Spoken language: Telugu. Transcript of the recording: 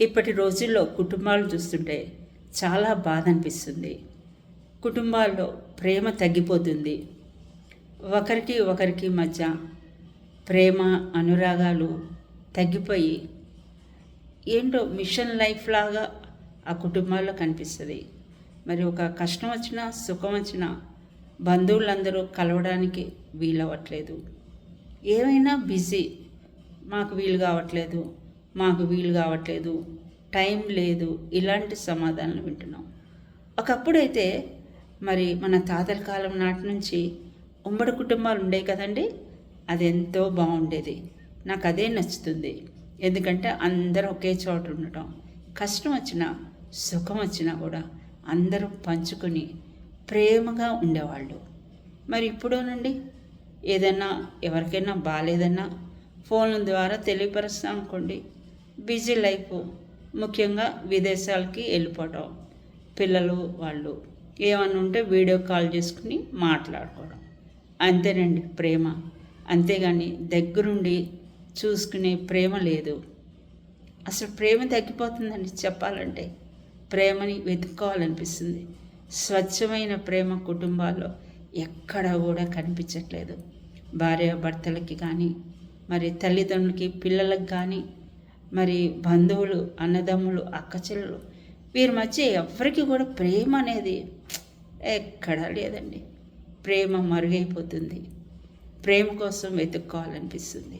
ఇప్పటి రోజుల్లో కుటుంబాలు చూస్తుంటే చాలా బాధ అనిపిస్తుంది. కుటుంబాల్లో ప్రేమ తగ్గిపోతుంది. ఒకరికి మధ్య ప్రేమ అనురాగాలు తగ్గిపోయి ఏంటో మిషన్ లైఫ్ లాగా ఆ కుటుంబాల్లో కనిపిస్తుంది. మరి ఒక కష్టం వచ్చినా సుఖం వచ్చినా బంధువులందరూ కలవడానికి వీలవ్వట్లేదు. ఏమైనా బిజీ, మాకు వీలు కావట్లేదు, టైం లేదు, ఇలాంటి సమాధానాలు వింటున్నాం. ఒకప్పుడైతే మరి మన తాతల కాలం నాటి నుంచి ఉమ్మడి కుటుంబాలు ఉండేవి కదండి. అది ఎంతో బాగుండేది. నాకు అదే నచ్చుతుంది. ఎందుకంటే అందరూ ఒకే చోట ఉండటం, కష్టం వచ్చినా సుఖం వచ్చినా కూడా అందరూ పంచుకొని ప్రేమగా ఉండేవాళ్ళు. మరి ఇప్పుడోనండి, ఏదైనా ఎవరికైనా బాగాలేదన్నా ఫోన్ల ద్వారా తెలియపరుస్తాం అనుకోండి. బిజీ లైఫ్, ముఖ్యంగా విదేశాలకి వెళ్ళిపోవటం, పిల్లలు వాళ్ళు ఏమన్నా ఉంటే వీడియో కాల్ చేసుకుని మాట్లాడుకోవడం, అంతేనండి ప్రేమ. అంతేగాని దగ్గరుండి చూసుకునే ప్రేమ లేదు. అసలు ప్రేమ తగ్గిపోతుందండి. చెప్పాలంటే ప్రేమని వెతుక్కోవాలనిపిస్తుంది. స్వచ్ఛమైన ప్రేమ కుటుంబాల్లో ఎక్కడ కూడా కనిపించట్లేదు. భార్యాభర్తలకి కానీ, మరి తల్లిదండ్రులకి పిల్లలకు కానీ, మరి బంధువులు అన్నదమ్ములు అక్కచెల్లెలు వీరి మధ్య ఎవరికి కూడా ప్రేమ అనేది ఎక్కడా లేదండి. ప్రేమ మరుగైపోతుంది. ప్రేమ కోసం వెతుక్కోవాలనిపిస్తుంది.